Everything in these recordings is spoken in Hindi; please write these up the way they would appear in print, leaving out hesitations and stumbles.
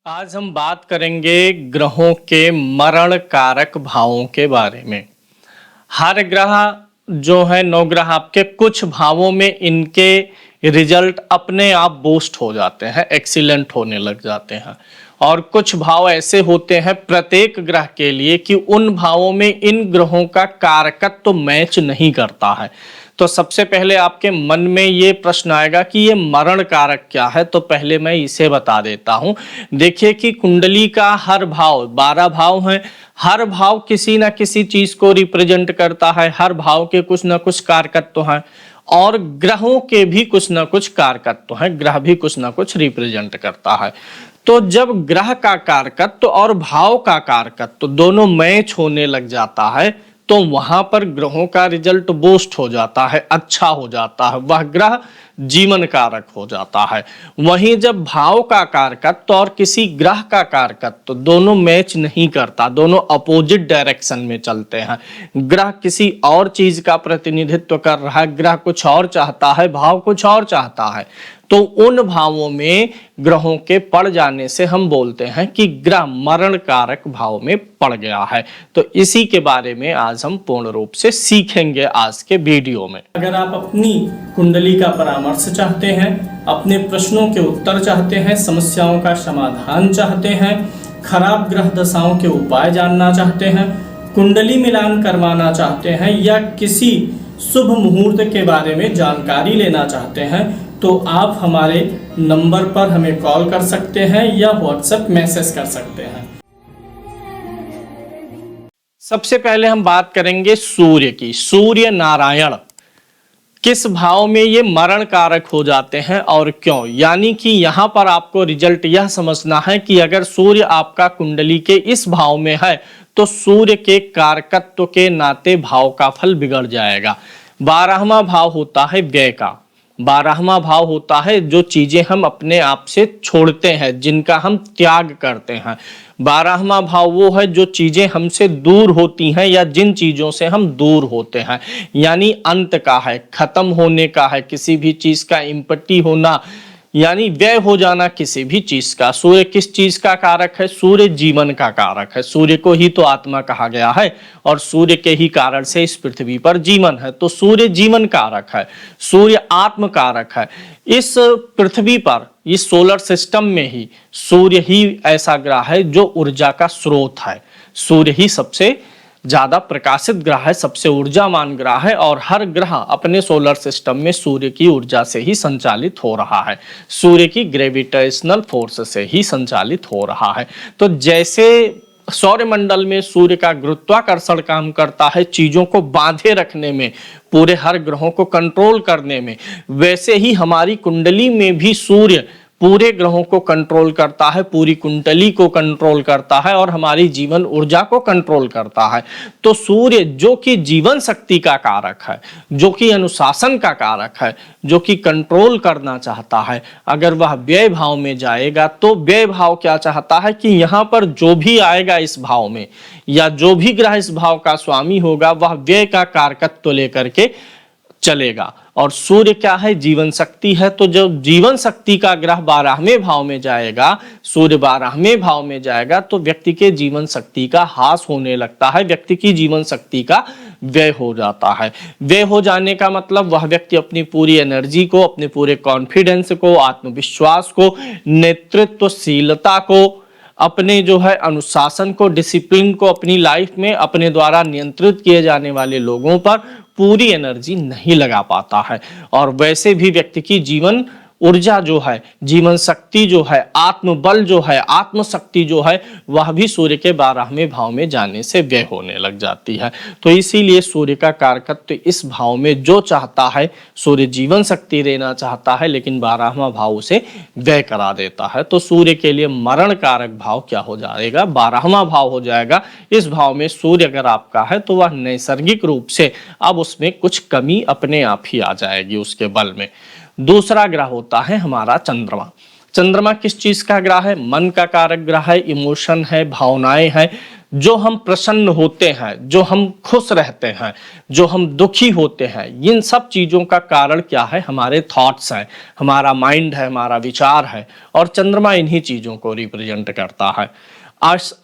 आज हम बात करेंगे ग्रहों के मरण कारक भावों के बारे में। हर ग्रह जो है, नौ ग्रह आपके कुछ भावों में इनके रिजल्ट अपने आप बूस्ट हो जाते हैं, एक्सीलेंट होने लग जाते हैं। और कुछ भाव ऐसे होते हैं प्रत्येक ग्रह के लिए कि उन भावों में इन ग्रहों का कारकत्व तो मैच नहीं करता है। तो सबसे पहले आपके मन में ये प्रश्न आएगा कि ये मरण कारक क्या है, तो पहले मैं इसे बता देता हूं। देखिए कि कुंडली का हर भाव, 12 भाव हैं, हर भाव किसी ना किसी चीज को रिप्रेजेंट करता है, हर भाव के कुछ ना कुछ कारकत्व हैं और ग्रहों के भी कुछ ना कुछ कारकत्व हैं, ग्रह भी कुछ ना कुछ रिप्रेजेंट करता है। तो जब ग्रह का कारकत्व और भाव का कारकत्व दोनों मैच होने लग जाता है तो वहां पर ग्रहों का रिजल्ट बूस्ट हो जाता है, अच्छा हो जाता है, वह ग्रह जीवन कारक हो जाता है। वहीं जब भाव का कारकत्व और किसी ग्रह का कारकत्व दोनों मैच नहीं करता, दोनों अपोजिट डायरेक्शन में चलते हैं, ग्रह किसी और चीज का प्रतिनिधित्व कर रहा है, ग्रह कुछ और चाहता है, भाव कुछ और चाहता है, तो उन भावों में ग्रहों के पड़ जाने से हम बोलते हैं कि ग्रह मरण कारक भाव में पड़ गया है। तो इसी के बारे में आज हम पूर्ण रूप से सीखेंगे आज के वीडियो में। अगर आप अपनी कुंडली का परामर्श चाहते हैं, अपने प्रश्नों के उत्तर चाहते हैं, समस्याओं का समाधान चाहते हैं, खराब ग्रह दशाओं के उपाय जानना चाहते हैं, कुंडली मिलान करवाना चाहते हैं या किसी शुभ मुहूर्त के बारे में जानकारी लेना चाहते हैं, तो आप हमारे नंबर पर हमें कॉल कर सकते हैं या व्हाट्सएप मैसेज कर सकते हैं। सबसे पहले हम बात करेंगे सूर्य की। सूर्य नारायण किस भाव में ये मरण कारक हो जाते हैं और क्यों, यानी कि यहां पर आपको रिजल्ट यह समझना है कि अगर सूर्य आपका कुंडली के इस भाव में है तो सूर्य के कारकत्व के नाते भाव का फल बिगड़ जाएगा। 12वां भाव होता है व्यय का, 12वां भाव होता है जो चीजें हम अपने आप से छोड़ते हैं, जिनका हम त्याग करते हैं। 12वां भाव वो है जो चीजें हमसे दूर होती हैं या जिन चीजों से हम दूर होते हैं, यानी अंत का है, खत्म होने का है, किसी भी चीज का इम्पटी होना, यानी व्यय हो जाना किसी भी चीज का। सूर्य किस चीज का कारक है? सूर्य जीवन का कारक है। सूर्य को ही तो आत्मा कहा गया है और सूर्य के ही कारण से इस पृथ्वी पर जीवन है। तो सूर्य जीवन कारक है, सूर्य आत्म कारक है। इस पृथ्वी पर, इस सोलर सिस्टम में ही सूर्य ही ऐसा ग्रह है जो ऊर्जा का स्रोत है। सूर्य ही सबसे ज्यादा प्रकाशित ग्रह है, सबसे ऊर्जावान ग्रह है और हर ग्रह अपने सोलर सिस्टम में सूर्य की ऊर्जा से ही संचालित हो रहा है, सूर्य की ग्रेविटेशनल फोर्स से ही संचालित हो रहा है। तो जैसे सौरमंडल में सूर्य का गुरुत्वाकर्षण काम करता है चीजों को बांधे रखने में, पूरे हर ग्रहों को कंट्रोल करने में, वैसे ही हमारी कुंडली में भी सूर्य पूरे ग्रहों को कंट्रोल करता है, पूरी कुंडली को कंट्रोल करता है और हमारी जीवन ऊर्जा को कंट्रोल करता है। तो सूर्य जो कि जीवन शक्ति का कारक है, जो कि अनुशासन का कारक है, जो कि कंट्रोल करना चाहता है, अगर वह व्यय भाव में जाएगा तो व्यय भाव क्या चाहता है कि यहाँ पर जो भी आएगा इस भाव में या जो भी ग्रह इस भाव का स्वामी होगा वह व्यय का कारकत्व लेकर के चलेगा। और सूर्य क्या है? जीवन शक्ति है। तो जब जीवन शक्ति का ग्रह 12वें भाव में जाएगा, सूर्य 12वें भाव में जाएगा तो व्यक्ति के जीवन शक्ति का ह्रास होने लगता है, व्यक्ति की जीवन शक्ति का व्यय हो जाता है। व्यय हो जाने का मतलब वह व्यक्ति अपनी पूरी एनर्जी को, अपने पूरे कॉन्फिडेंस को, आत्मविश्वास को, नेतृत्वशीलता को, अपने जो है अनुशासन को, डिसिप्लिन को अपनी लाइफ में अपने द्वारा नियंत्रित किए जाने वाले लोगों पर पूरी एनर्जी नहीं लगा पाता है। और वैसे भी व्यक्ति की जीवन ऊर्जा जो है, जीवन शक्ति जो है, आत्मबल जो है, आत्मशक्ति जो है, वह भी सूर्य के 12वें भाव में जाने से व्यय होने लग जाती है। तो इसीलिए सूर्य का कारकत्व इस भाव में जो चाहता है, सूर्य जीवन शक्ति देना चाहता है लेकिन 12वां भाव उसे व्यय करा देता है। तो सूर्य के लिए मरण कारक भाव क्या हो जाएगा? 12वां भाव हो जाएगा। इस भाव में सूर्य अगर आपका है तो वह नैसर्गिक रूप से अब उसमें कुछ कमी अपने आप ही आ जाएगी उसके बल में। दूसरा ग्रह होता है हमारा चंद्रमा। चंद्रमा किस चीज का ग्रह है? मन का कारक ग्रह है, इमोशन है, भावनाएं हैं। जो हम प्रसन्न होते हैं, जो हम खुश रहते हैं, जो हम दुखी होते हैं, इन सब चीजों का कारण क्या है? हमारे थॉट्स हैं, हमारा माइंड है, हमारा विचार है, और चंद्रमा इन्हीं चीजों को रिप्रेजेंट करता है।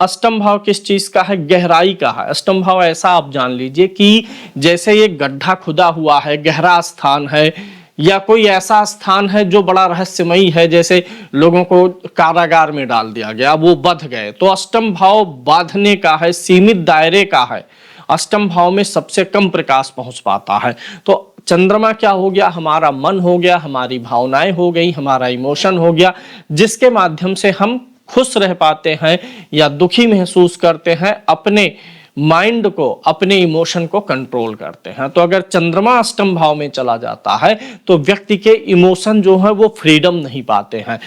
अष्टम भाव किस चीज का है? गहराई का है। अष्टम भाव ऐसा आप जान लीजिए कि जैसे ये गड्ढा खुदा हुआ है, गहरा स्थान है, या कोई ऐसा स्थान है जो बड़ा रहस्यमयी है, जैसे लोगों को कारागार में डाल दिया गया, वो बंध गए। तो अष्टम भाव बांधने का है, सीमित दायरे का है। अष्टम भाव में सबसे कम प्रकाश पहुंच पाता है। तो चंद्रमा क्या हो गया? हमारा मन हो गया, हमारी भावनाएं हो गई, हमारा इमोशन हो गया, जिसके माध्यम से हम खुश रह पाते हैं या दुखी महसूस करते हैं, अपने माइंड को, अपने इमोशन को कंट्रोल करते हैं। तो अगर चंद्रमा अष्टम भाव में चला जाता है तो व्यक्ति के इमोशन जो है वो फ्रीडम नहीं पाते हैं।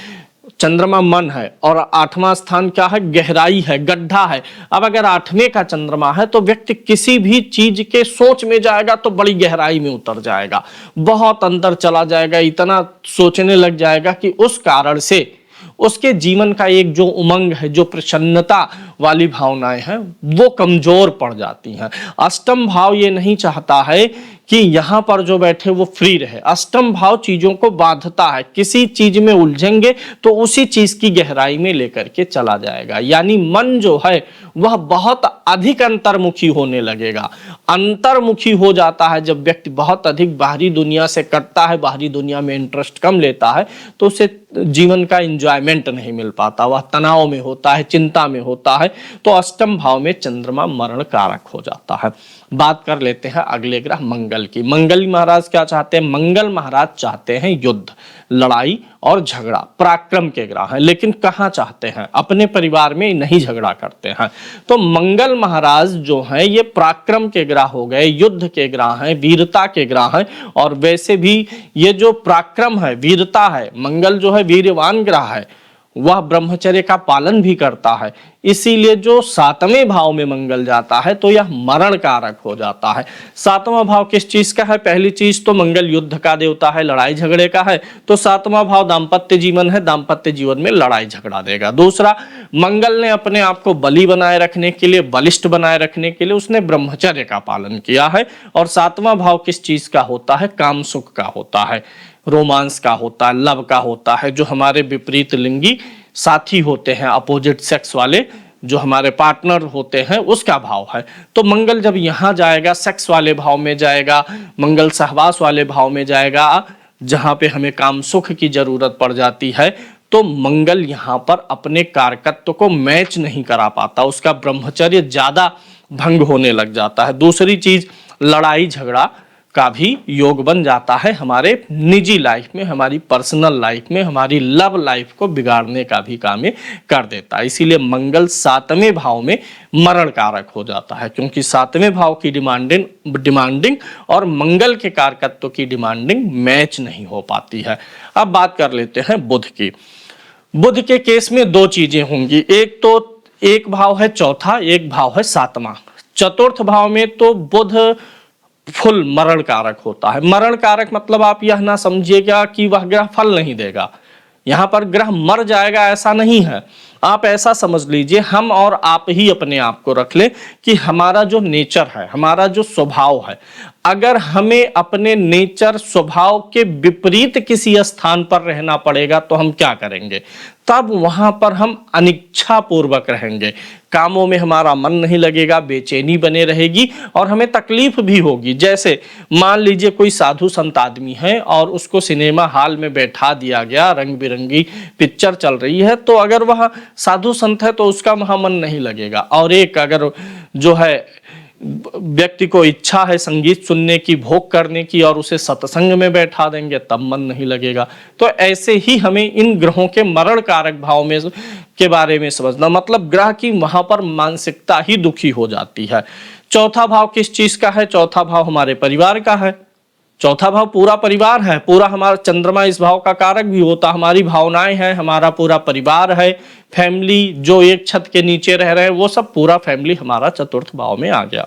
चंद्रमा मन है और आठवां स्थान क्या है? गहराई है, गड्ढा है। अब अगर आठवें का चंद्रमा है तो व्यक्ति किसी भी चीज के सोच में जाएगा तो बड़ी गहराई में उतर जाएगा, बहुत अंदर चला जाएगा, इतना सोचने लग जाएगा कि उस कारण से उसके जीवन का एक जो उमंग है, जो प्रसन्नता वाली भावनाएं हैं, वो कमजोर पड़ जाती हैं। अष्टम भाव ये नहीं चाहता है कि यहाँ पर जो बैठे वो फ्री रहे। अष्टम भाव चीजों को बांधता है, किसी चीज में उलझेंगे तो उसी चीज की गहराई में लेकर के चला जाएगा। यानी मन जो है वह बहुत अधिक अंतर्मुखी होने लगेगा। अंतर्मुखी हो जाता है जब व्यक्ति बहुत अधिक बाहरी दुनिया से कटता है, बाहरी दुनिया में इंटरेस्ट कम लेता है, तो उसे जीवन का एंजॉयमेंट नहीं मिल पाता, वह तनाव में होता है, चिंता में होता है। तो अष्टम भाव में चंद्रमा मरण कारक हो जाता है। बात कर लेते हैं अगले ग्रह मंगल की। मंगल महाराज क्या चाहते हैं? मंगल महाराज चाहते हैं युद्ध, लड़ाई और झगड़ा, पराक्रम के ग्रह हैं। लेकिन कहाँ चाहते हैं? अपने परिवार में नहीं झगड़ा करते हैं। तो मंगल महाराज जो हैं ये पराक्रम के ग्रह हो गए, युद्ध के ग्रह हैं, वीरता के ग्रह हैं। और वैसे भी ये जो पराक्रम है, वीरता है, मंगल जो है वीरवान ग्रह है, वह ब्रह्मचर्य का पालन भी करता है। इसीलिए जो सातवें भाव में मंगल जाता है तो यह मरण कारक हो जाता है। सातवां भाव किस चीज का है? पहली चीज तो मंगल युद्ध का देवता है, लड़ाई झगड़े का है, तो सातवां भाव दाम्पत्य जीवन है, दाम्पत्य जीवन में लड़ाई झगड़ा देगा। दूसरा, मंगल ने अपने आप को बली बनाए रखने के लिए, बलिष्ठ बनाए रखने के लिए उसने ब्रह्मचर्य का पालन किया है। और सातवां भाव किस चीज का होता है? काम सुख का होता है, रोमांस का होता है, लव का होता है। जो हमारे विपरीत लिंगी साथी होते हैं, अपोजिट सेक्स वाले जो हमारे पार्टनर होते हैं, उसका भाव है। तो मंगल जब यहाँ जाएगा, सेक्स वाले भाव में जाएगा, मंगल सहवास वाले भाव में जाएगा, जहाँ पे हमें काम सुख की जरूरत पड़ जाती है, तो मंगल यहाँ पर अपने कारकत्व को मैच नहीं करा पाता, उसका ब्रह्मचर्य ज्यादा भंग होने लग जाता है। दूसरी चीज, लड़ाई झगड़ा का भी योग बन जाता है, हमारे निजी लाइफ में, हमारी पर्सनल लाइफ में, हमारी लव लाइफ को बिगाड़ने का भी काम ये कर देता है। इसीलिए मंगल सातवें भाव में मरण कारक हो जाता है, क्योंकि सातवें भाव की डिमांडिंग और मंगल के कारकत्व की डिमांडिंग मैच नहीं हो पाती है। अब बात कर लेते हैं बुध की। बुध के केस में दो चीजें होंगी, एक भाव है चौथा, एक भाव है सातवां। चतुर्थ भाव में तो बुध फुल मरण कारक होता है। मरण कारक मतलब आप यह ना समझिएगा कि वह ग्रह फल नहीं देगा, यहां पर ग्रह मर जाएगा ऐसा नहीं है। आप ऐसा समझ लीजिए, हम और आप ही अपने आप को रख ले कि हमारा जो नेचर है, हमारा जो स्वभाव है, अगर हमें अपने नेचर स्वभाव के विपरीत किसी स्थान पर रहना पड़ेगा तो हम क्या करेंगे? तब वहां पर हम अनिच्छा पूर्वक रहेंगे, कामों में हमारा मन नहीं लगेगा, बेचैनी बने रहेगी और हमें तकलीफ भी होगी। जैसे मान लीजिए कोई साधु संत आदमी है और उसको सिनेमा हॉल में बैठा दिया गया, रंग बिरंगी पिक्चर चल रही है, तो अगर वह साधु संत है तो उसका वहां मन नहीं लगेगा। और एक अगर जो है व्यक्ति को इच्छा है संगीत सुनने की, भोग करने की, और उसे सत्संग में बैठा देंगे तब मन नहीं लगेगा। तो ऐसे ही हमें इन ग्रहों के मरण कारक भाव में के बारे में समझना, मतलब ग्रह की वहां पर मानसिकता ही दुखी हो जाती है। चौथा भाव किस चीज का है? चौथा भाव हमारे परिवार का है। चौथा भाव पूरा परिवार है, पूरा हमारा चंद्रमा इस भाव का कारक भी होता, हमारी भावनाएं हैं, हमारा पूरा परिवार है, फैमिली जो एक छत के नीचे रह रहे हैं, वो सब पूरा फैमिली हमारा चतुर्थ भाव में आ गया।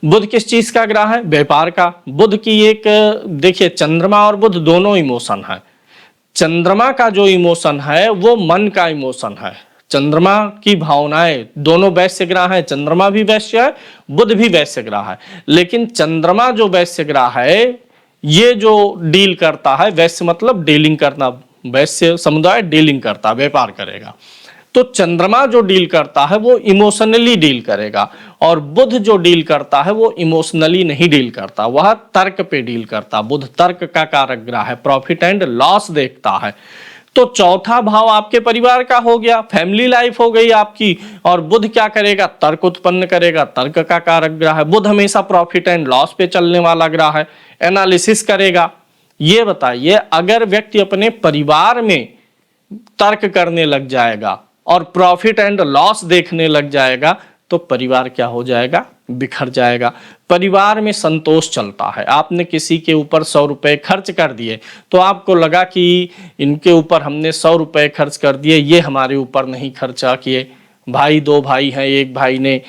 बुध किस चीज का ग्रह है? व्यापार का। बुध की एक देखिए, चंद्रमा और बुध दोनों इमोशन है। चंद्रमा का जो इमोशन है वो मन का इमोशन है। चंद्रमा की भावनाएं, दोनों वैश्य ग्रह है, चंद्रमा भी वैश्य है, बुध भी वैश्य ग्रह है, लेकिन चंद्रमा जो वैश्य ग्रह है ये जो डील करता है, वैश्य मतलब डीलिंग करना, वैश्य समुदाय डीलिंग करता, व्यापार करेगा, तो चंद्रमा जो डील करता है वो इमोशनली डील करेगा, और बुध जो डील करता है वो इमोशनली नहीं डील करता, वह तर्क पे डील करता। बुध तर्क का कारक ग्रह है, प्रॉफिट एंड लॉस देखता है। तो चौथा भाव आपके परिवार का हो गया, फैमिली लाइफ हो गई आपकी, और बुध क्या करेगा, तर्क उत्पन्न करेगा, तर्क का कारक ग्रह है। बुध हमेशा प्रॉफिट एंड लॉस पे चलने वाला ग्रह है, एनालिसिस करेगा। ये बताइए, अगर व्यक्ति अपने परिवार में तर्क करने लग जाएगा और प्रॉफिट एंड लॉस देखने लग जाएगा तो परिवार क्या हो जाएगा, बिखर जाएगा। परिवार में संतोष चलता है। आपने किसी के ऊपर 100 रुपए खर्च कर दिए तो आपको लगा कि इनके ऊपर हमने 100 रुपए खर्च कर दिए, ये हमारे ऊपर नहीं खर्चा किए। भाई, 2 भाई हैं, एक भाई ने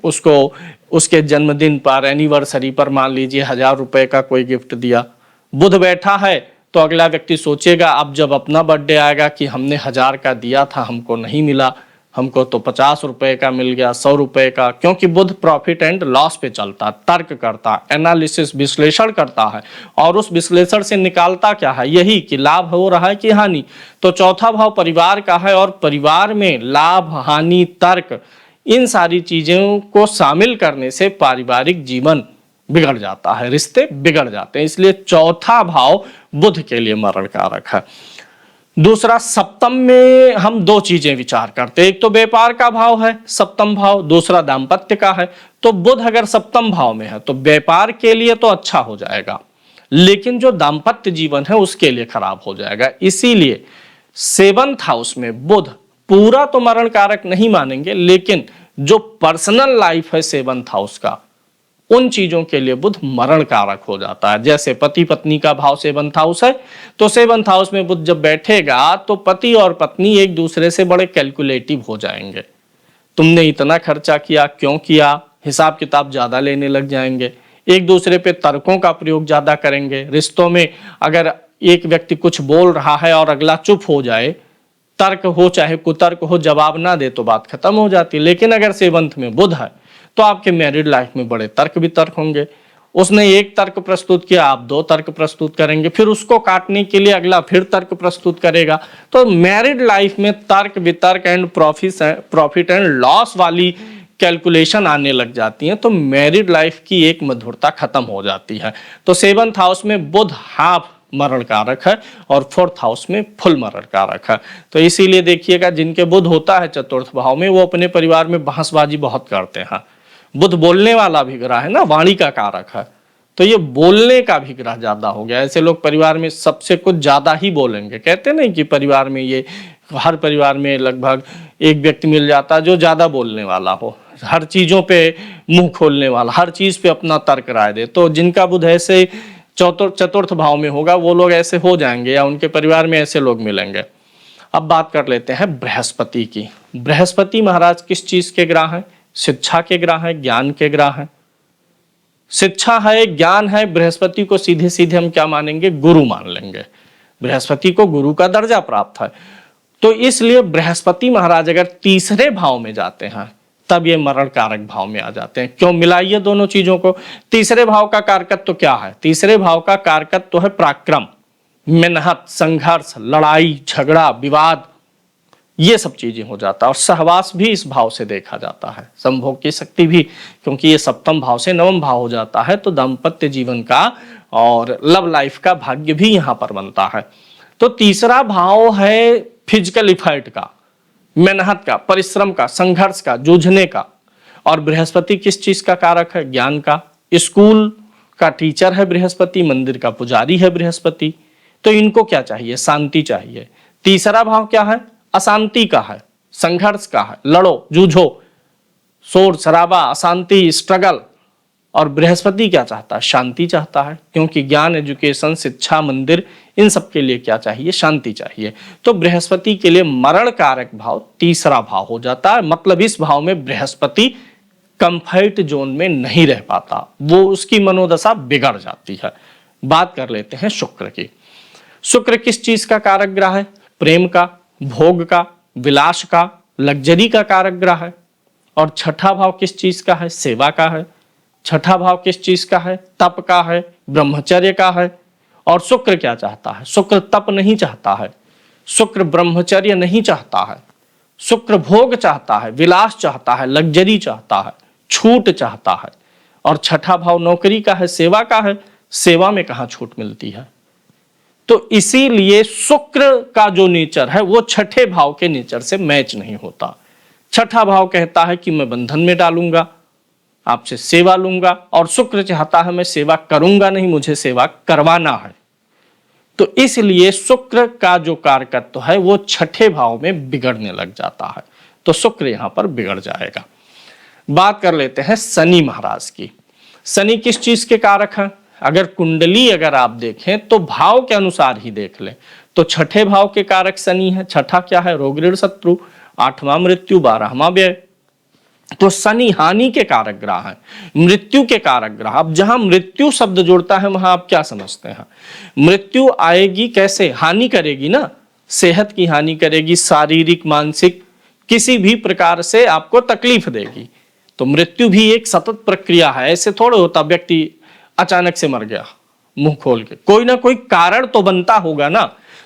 उसको उसके जन्मदिन पर, एनिवर्सरी पर मान लीजिए 1000 रुपए का कोई गिफ्ट दिया। बुध बैठा है तो अगला व्यक्ति सोचेगा अब जब अपना बर्थडे आएगा कि हमने 1000 का दिया था, हमको नहीं मिला, हमको तो 50 रुपए का मिल गया, 100 रुपए का। क्योंकि बुध प्रॉफिट एंड लॉस पे चलता, तर्क करता, एनालिसिस विश्लेषण करता है, और उस विश्लेषण से निकालता क्या है, यही कि लाभ हो रहा है कि हानि। तो चौथा भाव परिवार का है, और परिवार में लाभ, हानि, तर्क, इन सारी चीजों को शामिल करने से पारिवारिक जीवन बिगड़ जाता है, रिश्ते बिगड़ जाते हैं। इसलिए चौथा भाव बुध के लिए मरण कारक है। दूसरा, सप्तम में हम 2 चीजें विचार करते हैं, एक तो व्यापार का भाव है सप्तम भाव, दूसरा दाम्पत्य का है। तो बुध अगर सप्तम भाव में है तो व्यापार के लिए तो अच्छा हो जाएगा, लेकिन जो दाम्पत्य जीवन है उसके लिए खराब हो जाएगा। इसीलिए 7th हाउस में बुध पूरा तो मरण कारक नहीं मानेंगे, लेकिन जो पर्सनल लाइफ है 7th हाउस का, उन चीजों के लिए बुध मरण कारक हो जाता है। जैसे पति पत्नी का भाव 7th हाउस है, तो 7th हाउस में बुध जब बैठेगा तो पति और पत्नी एक दूसरे से बड़े कैलकुलेटिव हो जाएंगे। तुमने इतना खर्चा किया, क्यों किया, हिसाब किताब ज्यादा लेने लग जाएंगे, एक दूसरे पे तर्कों का प्रयोग ज्यादा करेंगे। रिश्तों में अगर एक व्यक्ति कुछ बोल रहा है और अगला चुप हो जाए, तर्क हो चाहे कुतर्क हो, जवाब ना दे तो बात खत्म हो जाती। लेकिन अगर 7th में बुध है तो आपके मैरिड लाइफ में बड़े तर्क वितर्क होंगे। उसने एक तर्क प्रस्तुत किया, आप 2 तर्क प्रस्तुत करेंगे, फिर उसको काटने के लिए अगला फिर तर्क प्रस्तुत करेगा। तो मैरिड लाइफ में तर्क वितर्क एंड प्रॉफिट एंड लॉस वाली कैलकुलेशन आने लग जाती हैं, तो मैरिड लाइफ की एक मधुरता खत्म हो जाती है। तो 7th हाउस में बुध हाफ मरण कारक है और 4th हाउस में फुल मरण कारक है। तो इसीलिए देखिएगा, जिनके बुध होता है 4th भाव में, वो अपने परिवार में बहसबाजी बहुत करते हैं। बुध बोलने वाला भी ग्रह है ना, वाणी का कारक है, तो ये बोलने का भी ग्रह ज्यादा हो गया। ऐसे लोग परिवार में सबसे कुछ ज्यादा ही बोलेंगे। कहते नहीं कि परिवार में, ये हर परिवार में लगभग एक व्यक्ति मिल जाता है जो ज्यादा बोलने वाला हो, हर चीजों पे मुंह खोलने वाला, हर चीज पे अपना तर्क राय दे। तो जिनका बुध ऐसे 4th भाव में होगा वो लोग ऐसे हो जाएंगे, या उनके परिवार में ऐसे लोग मिलेंगे। अब बात कर लेते हैं बृहस्पति की। बृहस्पति महाराज किस चीज के ग्रह हैं? शिक्षा के ग्रह है, ज्ञान के ग्रह है। शिक्षा है, ज्ञान है, बृहस्पति को सीधे सीधे हम क्या मानेंगे? गुरु मान लेंगे। बृहस्पति को गुरु का दर्जा प्राप्त है, तो इसलिए बृहस्पति महाराज अगर 3रे भाव में जाते हैं तब ये मरण कारक भाव में आ जाते हैं। क्यों? मिलाइए दोनों चीजों को। 3रे भाव का कारकत्व तो क्या है? 3रे भाव का कारकत्व तो है पराक्रम, मेहनत, संघर्ष, लड़ाई झगड़ा, विवाद, ये सब चीजें हो जाता है। और सहवास भी इस भाव से देखा जाता है, संभोग की शक्ति भी, क्योंकि ये 7th भाव से 9वां भाव हो जाता है, तो दाम्पत्य जीवन का और लव लाइफ का भाग्य भी यहाँ पर बनता है। तो 3रा भाव है फिजिकल इफर्ट का, मेहनत का, परिश्रम का, संघर्ष का, जूझने का। और बृहस्पति किस चीज का कारक है? ज्ञान का। स्कूल का टीचर है बृहस्पति, मंदिर का पुजारी है बृहस्पति। तो इनको क्या चाहिए? शांति चाहिए। 3रा भाव क्या है? अशांति का है, संघर्ष का है, लड़ो जूझो, शोर शराबा, अशांति, स्ट्रगल। और बृहस्पति क्या चाहता है? शांति चाहता है, क्योंकि ज्ञान, एजुकेशन, शिक्षा, मंदिर, इन सब के लिए क्या चाहिए? शांति चाहिए। तो बृहस्पति के लिए मरण कारक भाव 3रा भाव हो जाता है। मतलब इस भाव में बृहस्पति कंफर्ट जोन में नहीं रह पाता, वो उसकी मनोदशा बिगड़ जाती है। बात कर लेते हैं शुक्र की। शुक्र किस चीज का कारक ग्रह है? प्रेम का, भोग का, विलास का, लग्जरी का कारक ग्रह है। और छठा भाव किस चीज का है? सेवा का है। छठा भाव किस चीज का है? तप का है, ब्रह्मचर्य का है। और शुक्र क्या चाहता है? शुक्र तप नहीं चाहता है, शुक्र ब्रह्मचर्य नहीं चाहता है, शुक्र भोग चाहता है, विलास चाहता है, लग्जरी चाहता है, छूट चाहता है। और छठा भाव नौकरी का है, सेवा का है, सेवा में कहां छूट मिलती है? तो इसीलिए शुक्र का जो नेचर है वो छठे भाव के नेचर से मैच नहीं होता। छठा भाव कहता है कि मैं बंधन में डालूंगा, आपसे सेवा लूंगा, और शुक्र चाहता है मैं सेवा करूंगा नहीं, मुझे सेवा करवाना है। तो इसलिए शुक्र का जो कारकत्व है वो छठे भाव में बिगड़ने लग जाता है, तो शुक्र यहां पर बिगड़ जाएगा। बात कर लेते हैं शनि महाराज की। शनि किस चीज के कारक हैं? अगर कुंडली अगर आप देखें तो भाव के अनुसार ही देख लें तो छठे भाव के कारक शनि है। छठा क्या है? रोग ऋण शत्रु, आठवां मृत्यु, 12वां व्यय। तो शनि हानि के कारक ग्रह है, मृत्यु के कारक ग्रह। अब जहां मृत्यु शब्द जुड़ता है वहां आप क्या समझते हैं? मृत्यु आएगी कैसे? हानि करेगी ना, सेहत की हानि करेगी, शारीरिक मानसिक किसी भी प्रकार से आपको तकलीफ देगी। तो मृत्यु भी एक सतत प्रक्रिया है, ऐसे थोड़ा होता व्यक्ति अचानक से मर गया मुंह खोल के, कोई ना कोई कारण तो बनता होगा ना।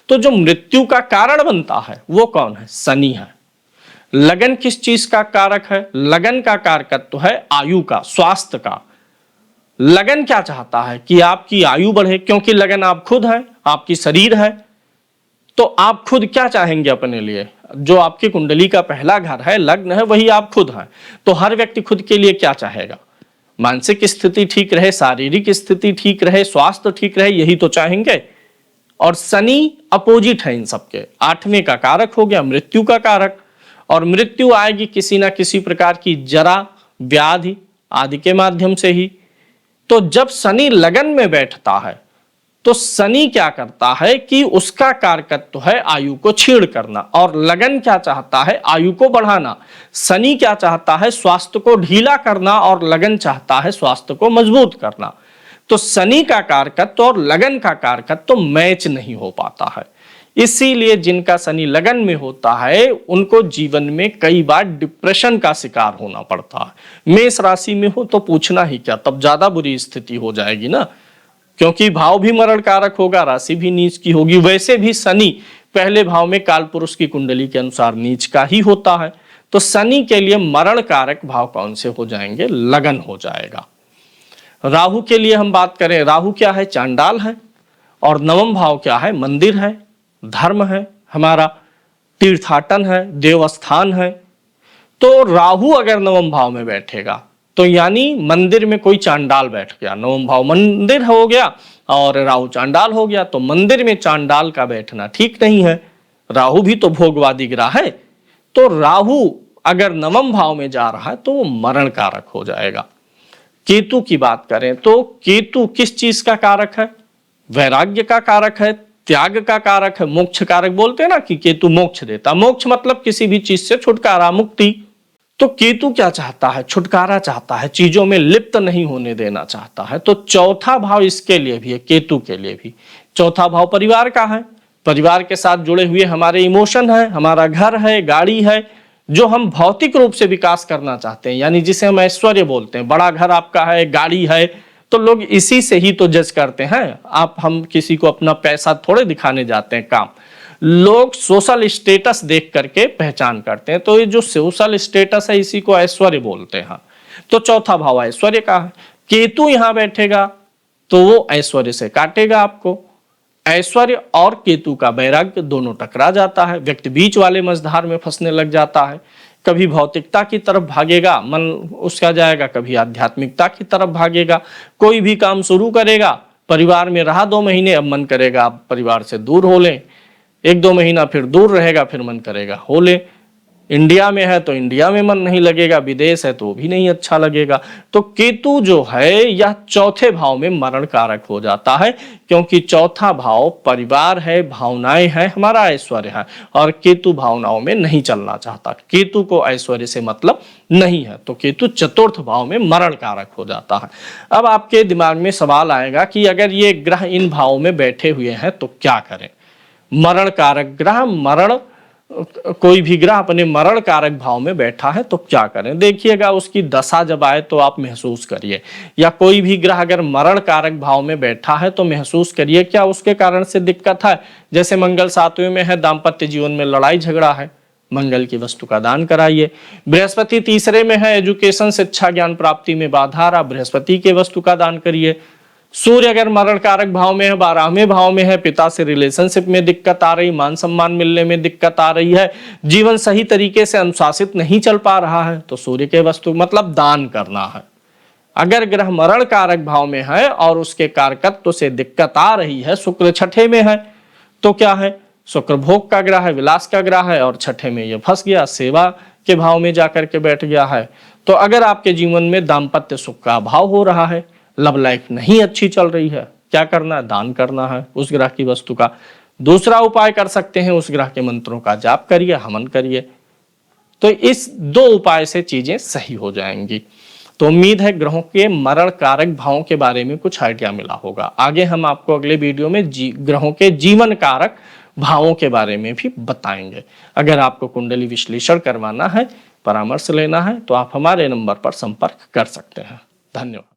तो जो मृत्यु का कारण बनता है वो कौन है? शनि है। लगन किस चीज का कारक है? लगन का कारकत्व है आयु का, स्वास्थ्य का। लगन क्या चाहता है? कि आपकी आयु बढ़े, क्योंकि लगन आप खुद है, आपकी शरीर है। तो आप खुद क्या चाहेंगे अपने लिए? जो आपकी कुंडली का पहला घर है, लग्न है, वही आप खुद हैं। तो हर व्यक्ति खुद के लिए क्या चाहेगा? मानसिक स्थिति ठीक रहे, शारीरिक स्थिति ठीक रहे, स्वास्थ्य ठीक रहे, यही तो चाहेंगे। और शनि अपोजिट है इन सबके, आठवें का कारक हो गया, मृत्यु का कारक। और मृत्यु आएगी किसी ना किसी प्रकार की जरा, व्याधि आदि के माध्यम से ही। तो जब शनि लगन में बैठता है तो शनि क्या करता है कि उसका कारकत्व है आयु को छीड़ करना, और लगन क्या चाहता है? आयु को बढ़ाना। शनि क्या चाहता है? स्वास्थ्य को ढीला करना, और लगन चाहता है स्वास्थ्य को मजबूत करना। तो शनि का कारकत्व और लगन का कारकत्व मैच नहीं हो पाता है। इसीलिए जिनका शनि लगन में होता है उनको जीवन में कई बार डिप्रेशन का शिकार होना पड़ता है। मेष राशि में हो तो पूछना ही क्या, तब ज्यादा बुरी स्थिति हो जाएगी ना, क्योंकि भाव भी मरण कारक होगा, राशि भी नीच की होगी। वैसे भी शनि पहले भाव में काल पुरुष की कुंडली के अनुसार नीच का ही होता है। तो शनि के लिए मरण कारक भाव कौन से हो जाएंगे? लगन हो जाएगा। राहु के लिए हम बात करें, राहु क्या है? चांडाल है। और नवम भाव क्या है? मंदिर है, धर्म है, हमारा तीर्थाटन है, देवस्थान है। तो राहु अगर नवम भाव में बैठेगा तो यानी मंदिर में कोई चांडाल बैठ गया, नवम भाव मंदिर हो गया और राहु चांडाल हो गया, तो मंदिर में चांडाल का बैठना ठीक नहीं है। राहु भी तो भोगवादी ग्रह है। तो राहु अगर नवम भाव में जा रहा है तो वो मरण कारक हो जाएगा। केतु की बात करें तो केतु किस चीज का कारक है? वैराग्य का कारक है, त्याग का कारक है, मोक्ष कारक। बोलते हैं ना कि केतु मोक्ष देता, मोक्ष मतलब किसी भी चीज से छुटकारा, मुक्ति। तो केतु क्या चाहता है? छुटकारा चाहता है, चीजों में लिप्त नहीं होने देना चाहता है। तो चौथा भाव इसके लिए भी है, केतु के लिए भी। चौथा भाव परिवार का है, परिवार के साथ जुड़े हुए हमारे इमोशन है, हमारा घर है, गाड़ी है, जो हम भौतिक रूप से विकास करना चाहते हैं, यानी जिसे हम ऐश्वर्य बोलते हैं। बड़ा घर आपका है, गाड़ी है, तो लोग इसी से ही तो जज करते हैं। आप हम किसी को अपना पैसा थोड़े दिखाने जाते हैं, काम लोग सोशल स्टेटस देख करके पहचान करते हैं। तो ये जो सोशल स्टेटस है इसी को ऐश्वर्य बोलते हैं। तो चौथा भाव ऐश्वर्य का है। केतु यहां बैठेगा तो वो ऐश्वर्य से काटेगा आपको। ऐश्वर्य और केतु का वैराग्य दोनों टकरा जाता है, व्यक्ति बीच वाले मझधार में फंसने लग जाता है। कभी भौतिकता की तरफ भागेगा, मन उसका जाएगा, कभी आध्यात्मिकता की तरफ भागेगा। कोई भी काम शुरू करेगा, परिवार में रहा 2 महीने, अब मन करेगा आप परिवार से दूर हो लें। 1-2 महीना फिर दूर रहेगा, फिर मन करेगा हो ले। इंडिया में है तो इंडिया में मन नहीं लगेगा, विदेश है तो भी नहीं अच्छा लगेगा। तो केतु जो है यह चौथे भाव में मरण कारक हो जाता है, क्योंकि चौथा भाव परिवार है, भावनाएं हैं, हमारा ऐश्वर्य है, और केतु भावनाओं में नहीं चलना चाहता। केतु को ऐश्वर्य से मतलब नहीं है, तो केतु चतुर्थ भाव में मरण कारक हो जाता है। अब आपके दिमाग में सवाल आएगा कि अगर ये ग्रह इन भावों में बैठे हुए हैं तो क्या करें। मरण कारक ग्रह, मरण कोई भी ग्रह अपने मरण कारक भाव में बैठा है तो क्या करें। देखिएगा उसकी दशा जब आए तो आप महसूस करिए, या कोई भी ग्रह अगर मरण कारक भाव में बैठा है तो महसूस करिए क्या उसके कारण से दिक्कत है। जैसे मंगल सातवें में है, दाम्पत्य जीवन में लड़ाई झगड़ा है, मंगल की वस्तु का दान कराइए। बृहस्पति तीसरे में है, एजुकेशन शिक्षा ज्ञान प्राप्ति में बाधा आ रहा, बृहस्पति के वस्तु का दान करिए। सूर्य अगर मरण कारक भाव में है, 12वें भाव में है, पिता से रिलेशनशिप में दिक्कत आ रही, मान सम्मान मिलने में दिक्कत आ रही है, जीवन सही तरीके से अनुशासित नहीं चल पा रहा है, तो सूर्य के वस्तु मतलब दान करना है। अगर ग्रह मरण कारक भाव में है और उसके कारकत्व से दिक्कत आ रही है, शुक्र छठे में है, तो क्या है, शुक्र भोग का ग्रह है, विलास का ग्रह है, और छठे में ये फंस गया, सेवा के भाव में जाकर के बैठ गया है। तो अगर आपके जीवन में दाम्पत्य सुख का अभाव हो रहा है, लव लाइफ नहीं अच्छी चल रही है, क्या करना है, दान करना है उस ग्रह की वस्तु का। दूसरा उपाय कर सकते हैं, उस ग्रह के मंत्रों का जाप करिए, हवन करिए। तो इस दो उपाय से चीजें सही हो जाएंगी। तो उम्मीद है ग्रहों के मरण कारक भावों के बारे में कुछ आइडिया मिला होगा। आगे हम आपको अगले वीडियो में ग्रहों के जीवन कारक भावों के बारे में भी बताएंगे। अगर आपको कुंडली विश्लेषण करवाना है, परामर्श लेना है, तो आप हमारे नंबर पर संपर्क कर सकते हैं। धन्यवाद।